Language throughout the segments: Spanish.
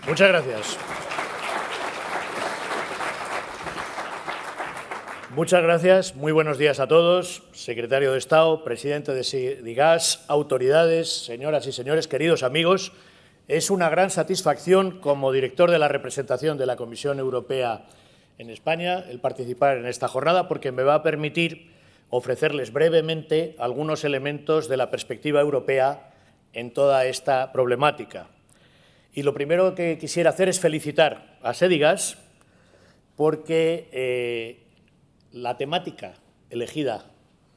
Muchas gracias. Muchas gracias. Muy buenos días a todos. Secretario de Estado, presidente de Sidigas, autoridades, señoras y señores, queridos amigos. Es una gran satisfacción, como director de la representación de la Comisión Europea en España, el participar en esta jornada, porque me va a permitir ofrecerles brevemente algunos elementos de la perspectiva europea en toda esta problemática. Y lo primero que quisiera hacer es felicitar a Sidigas porque la temática elegida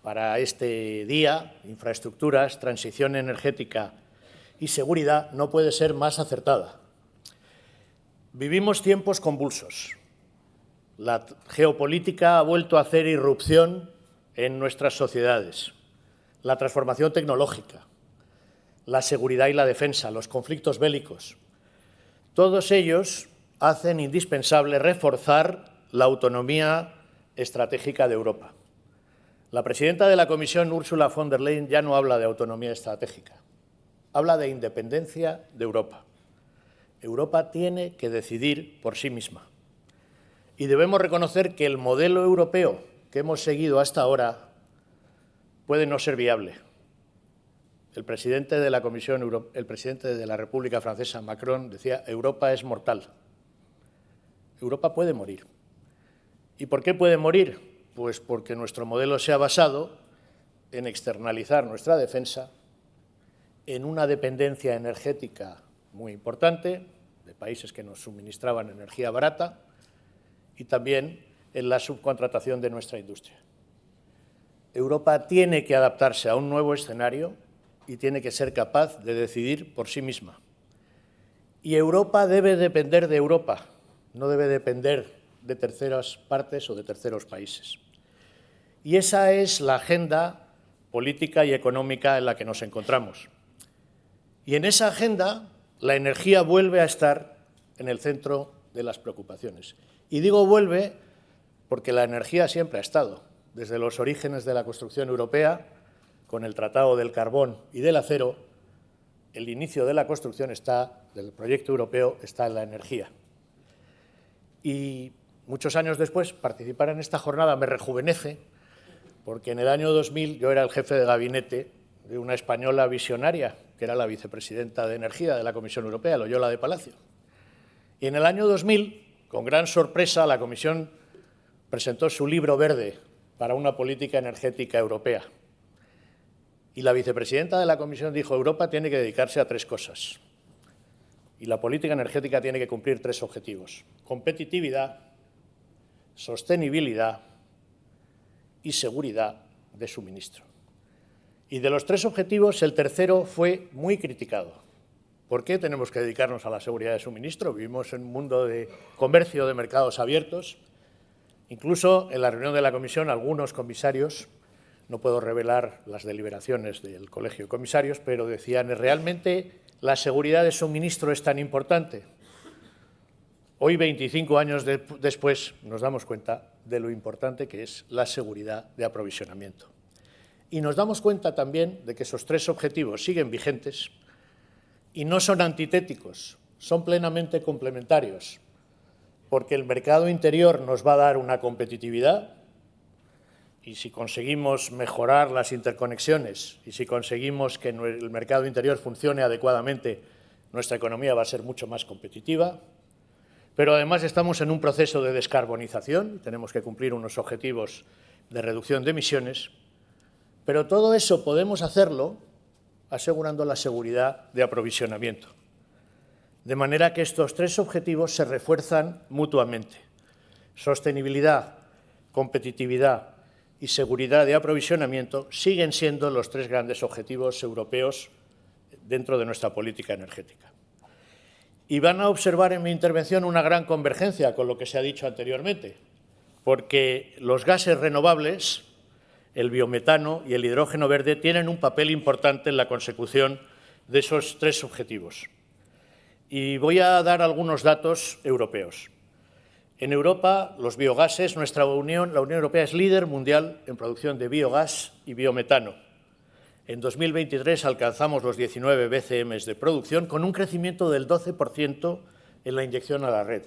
para este día, infraestructuras, transición energética y seguridad, no puede ser más acertada. Vivimos tiempos convulsos. La geopolítica ha vuelto a hacer irrupción en nuestras sociedades. La transformación tecnológica, la seguridad y la defensa, los conflictos bélicos, todos ellos hacen indispensable reforzar la autonomía estratégica de Europa. La presidenta de la Comisión, Ursula von der Leyen, ya no habla de autonomía estratégica, habla de independencia de Europa. Europa tiene que decidir por sí misma. Y debemos reconocer que el modelo europeo que hemos seguido hasta ahora puede no ser viable. El presidente de la Comisión, el presidente de la República Francesa, Macron, decía: Europa es mortal. Europa puede morir. ¿Y por qué puede morir? Pues porque nuestro modelo se ha basado en externalizar nuestra defensa, en una dependencia energética muy importante de países que nos suministraban energía barata y también en la subcontratación de nuestra industria. Europa tiene que adaptarse a un nuevo escenario y tiene que ser capaz de decidir por sí misma. Y Europa debe depender de Europa, no debe depender de terceras partes o de terceros países. Y esa es la agenda política y económica en la que nos encontramos. Y en esa agenda la energía vuelve a estar en el centro de las preocupaciones. Y digo vuelve porque la energía siempre ha estado, desde los orígenes de la construcción europea, con el Tratado del Carbón y del Acero. El inicio de la construcción del proyecto europeo está en la energía. Y muchos años después, participar en esta jornada me rejuvenece, porque en el año 2000 yo era el jefe de gabinete de una española visionaria, que era la vicepresidenta de Energía de la Comisión Europea, Loyola de Palacio. Y en el año 2000, con gran sorpresa, la Comisión presentó su libro verde para una política energética europea. Y la vicepresidenta de la Comisión dijo: Europa tiene que dedicarse a tres cosas. Y la política energética tiene que cumplir tres objetivos: competitividad, sostenibilidad y seguridad de suministro. Y de los tres objetivos, el tercero fue muy criticado. ¿Por qué tenemos que dedicarnos a la seguridad de suministro? Vivimos en un mundo de comercio, de mercados abiertos. Incluso en la reunión de la Comisión, algunos comisarios, no puedo revelar las deliberaciones del Colegio de Comisarios, pero decían: ¿realmente la seguridad de suministro es tan importante? Hoy, 25 años después, nos damos cuenta de lo importante que es la seguridad de aprovisionamiento. Y nos damos cuenta también de que esos tres objetivos siguen vigentes y no son antitéticos, son plenamente complementarios, porque el mercado interior nos va a dar una competitividad. Y si conseguimos mejorar las interconexiones y si conseguimos que el mercado interior funcione adecuadamente, nuestra economía va a ser mucho más competitiva. Pero además estamos en un proceso de descarbonización, tenemos que cumplir unos objetivos de reducción de emisiones, pero todo eso podemos hacerlo asegurando la seguridad de aprovisionamiento. De manera que estos tres objetivos se refuerzan mutuamente. Sostenibilidad, competitividad y seguridad de aprovisionamiento siguen siendo los tres grandes objetivos europeos dentro de nuestra política energética. Y van a observar en mi intervención una gran convergencia con lo que se ha dicho anteriormente, porque los gases renovables, el biometano y el hidrógeno verde, tienen un papel importante en la consecución de esos tres objetivos. Y voy a dar algunos datos europeos. En Europa, los biogases, la Unión Europea es líder mundial en producción de biogás y biometano. En 2023 alcanzamos los 19 BCM de producción, con un crecimiento del 12% en la inyección a la red.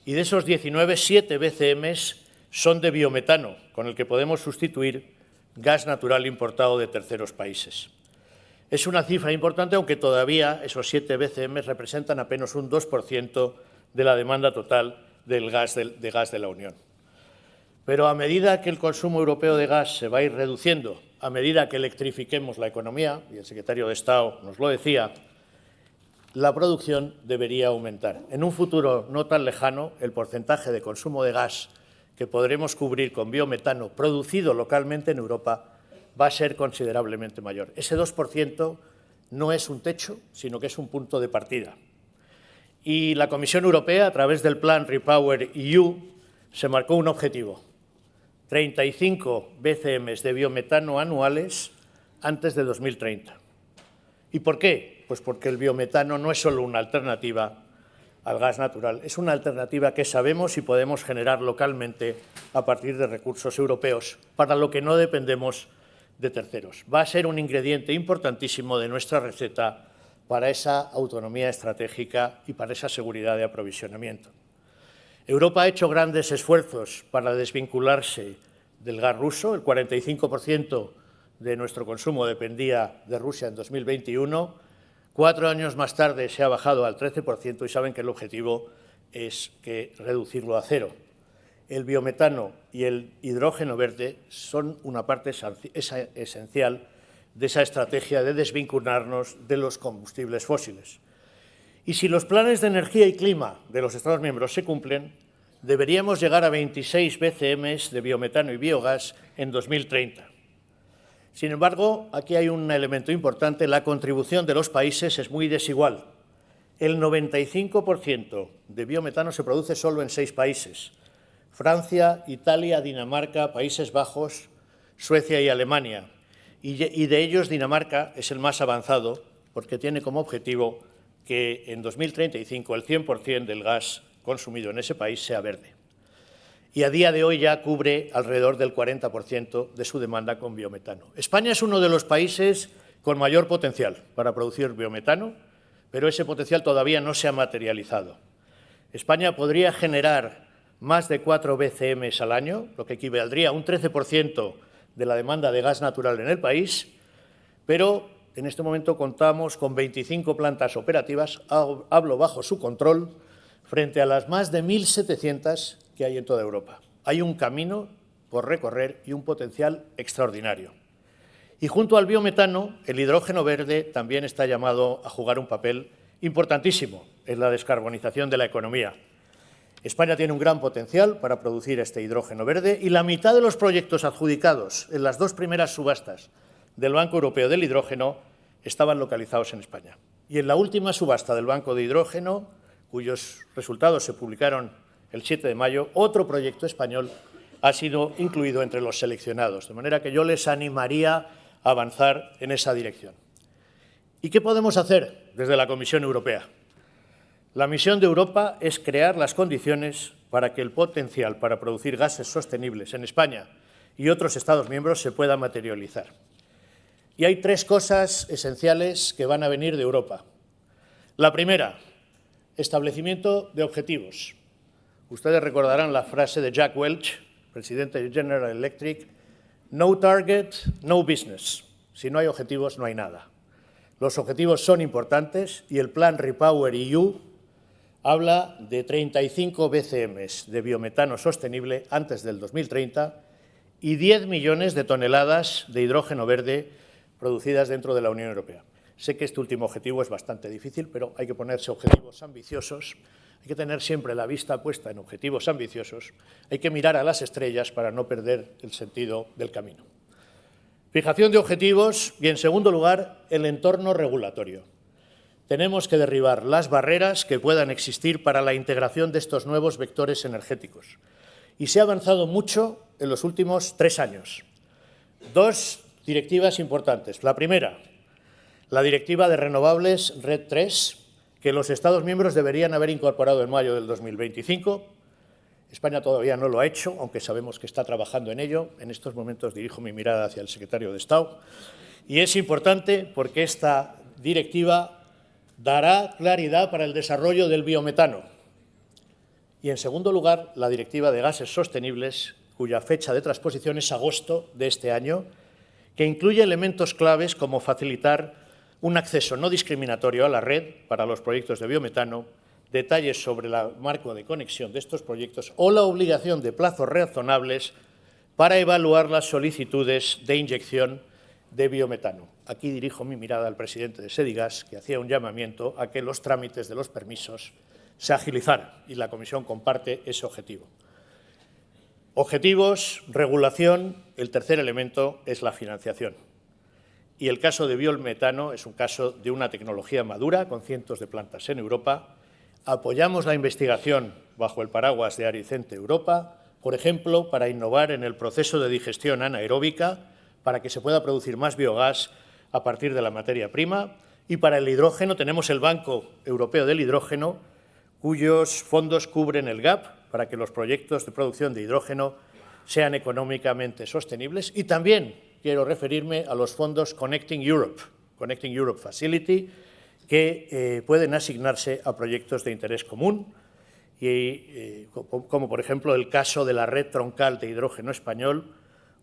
Y de esos 19, 7 BCM son de biometano, con el que podemos sustituir gas natural importado de terceros países. Es una cifra importante, aunque todavía esos 7 BCM representan apenas un 2% de la demanda total del gas de la Unión. Pero a medida que el consumo europeo de gas se va a ir reduciendo, a medida que electrifiquemos la economía, y el secretario de Estado nos lo decía, la producción debería aumentar. En un futuro no tan lejano, el porcentaje de consumo de gas que podremos cubrir con biometano producido localmente en Europa va a ser considerablemente mayor. Ese 2% no es un techo, sino que es un punto de partida. Y la Comisión Europea, a través del plan REPowerEU, se marcó un objetivo: 35 BCM de biometano anuales antes de 2030. ¿Y por qué? Pues porque el biometano no es solo una alternativa al gas natural, es una alternativa que sabemos y podemos generar localmente a partir de recursos europeos, para lo que no dependemos de terceros. Va a ser un ingrediente importantísimo de nuestra receta para esa autonomía estratégica y para esa seguridad de aprovisionamiento. Europa ha hecho grandes esfuerzos para desvincularse del gas ruso. El 45% de nuestro consumo dependía de Rusia en 2021. 4 años más tarde se ha bajado al 13% y saben que el objetivo es reducirlo a cero. El biometano y el hidrógeno verde son una parte esencial de esa estrategia de desvincularnos de los combustibles fósiles. Y si los planes de energía y clima de los Estados miembros se cumplen, deberíamos llegar a 26 BCM de biometano y biogás en 2030. Sin embargo, aquí hay un elemento importante: la contribución de los países es muy desigual. El 95% de biometano se produce solo en 6 países: Francia, Italia, Dinamarca, Países Bajos, Suecia y Alemania. Y de ellos Dinamarca es el más avanzado, porque tiene como objetivo que en 2035 el 100% del gas consumido en ese país sea verde. Y a día de hoy ya cubre alrededor del 40% de su demanda con biometano. España es uno de los países con mayor potencial para producir biometano, pero ese potencial todavía no se ha materializado. España podría generar más de 4 BCM al año, lo que equivaldría a un 13% de la demanda de gas natural en el país, pero en este momento contamos con 25 plantas operativas, hablo bajo su control, frente a las más de 1.700 que hay en toda Europa. Hay un camino por recorrer y un potencial extraordinario. Y junto al biometano, el hidrógeno verde también está llamado a jugar un papel importantísimo en la descarbonización de la economía. España tiene un gran potencial para producir este hidrógeno verde y la mitad de los proyectos adjudicados en las 2 primeras subastas del Banco Europeo del Hidrógeno estaban localizados en España. Y en la última subasta del Banco de Hidrógeno, cuyos resultados se publicaron el 7 de mayo, otro proyecto español ha sido incluido entre los seleccionados. De manera que yo les animaría a avanzar en esa dirección. ¿Y qué podemos hacer desde la Comisión Europea? La misión de Europa es crear las condiciones para que el potencial para producir gases sostenibles en España y otros Estados miembros se pueda materializar. Y hay 3 cosas esenciales que van a venir de Europa. La primera: establecimiento de objetivos. Ustedes recordarán la frase de Jack Welch, presidente de General Electric: no target, no business. Si no hay objetivos, no hay nada. Los objetivos son importantes y el plan REPowerEU habla de 35 BCM de biometano sostenible antes del 2030 y 10 millones de toneladas de hidrógeno verde producidas dentro de la Unión Europea. Sé que este último objetivo es bastante difícil, pero hay que ponerse objetivos ambiciosos, hay que tener siempre la vista puesta en objetivos ambiciosos, hay que mirar a las estrellas para no perder el sentido del camino. Fijación de objetivos y, en segundo lugar, el entorno regulatorio. Tenemos que derribar las barreras que puedan existir para la integración de estos nuevos vectores energéticos. Y se ha avanzado mucho en los últimos 3 años. 2 directivas importantes. La primera, la Directiva de Renovables RED III, que los Estados miembros deberían haber incorporado en mayo del 2025. España todavía no lo ha hecho, aunque sabemos que está trabajando en ello. En estos momentos dirijo mi mirada hacia el secretario de Estado. Y es importante porque esta directiva dará claridad para el desarrollo del biometano. Y, en segundo lugar, la Directiva de Gases Sostenibles, cuya fecha de transposición es agosto de este año, que incluye elementos claves como facilitar un acceso no discriminatorio a la red para los proyectos de biometano, detalles sobre el marco de conexión de estos proyectos o la obligación de plazos razonables para evaluar las solicitudes de inyección de biometano. Aquí dirijo mi mirada al presidente de Sedigas, que hacía un llamamiento a que los trámites de los permisos se agilizaran, y la Comisión comparte ese objetivo. Objetivos, regulación. El tercer elemento es la financiación. Y el caso de biometano es un caso de una tecnología madura, con cientos de plantas en Europa. Apoyamos la investigación bajo el paraguas de Aricente Europa, por ejemplo, para innovar en el proceso de digestión anaeróbica, para que se pueda producir más biogás a partir de la materia prima. Y para el hidrógeno tenemos el Banco Europeo del Hidrógeno, cuyos fondos cubren el gap para que los proyectos de producción de hidrógeno sean económicamente sostenibles. Y también quiero referirme a los fondos Connecting Europe Facility, que pueden asignarse a proyectos de interés común, como por ejemplo el caso de la red troncal de hidrógeno español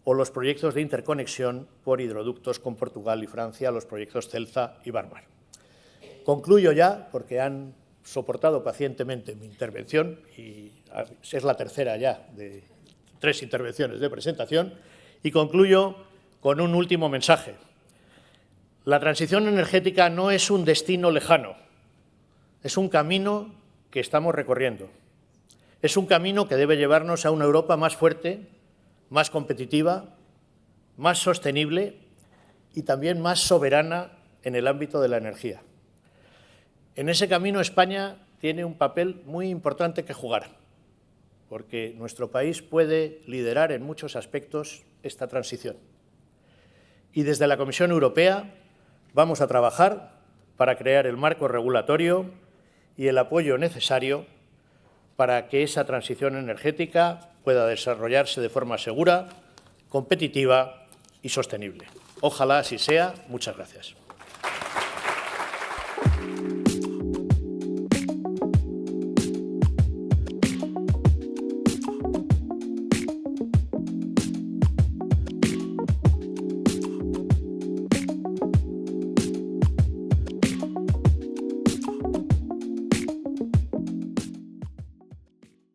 o los proyectos de interconexión por hidroductos con Portugal y Francia, los proyectos Celsa y Bármar. Concluyo ya, porque han soportado pacientemente mi intervención, y es la tercera ya de 3 intervenciones de presentación, y concluyo con un último mensaje. La transición energética no es un destino lejano, es un camino que estamos recorriendo. Es un camino que debe llevarnos a una Europa más fuerte, más competitiva, más sostenible y también más soberana en el ámbito de la energía. En ese camino España tiene un papel muy importante que jugar, porque nuestro país puede liderar en muchos aspectos esta transición. Y desde la Comisión Europea vamos a trabajar para crear el marco regulatorio y el apoyo necesario para que esa transición energética pueda desarrollarse de forma segura, competitiva y sostenible. Ojalá así sea. Muchas gracias.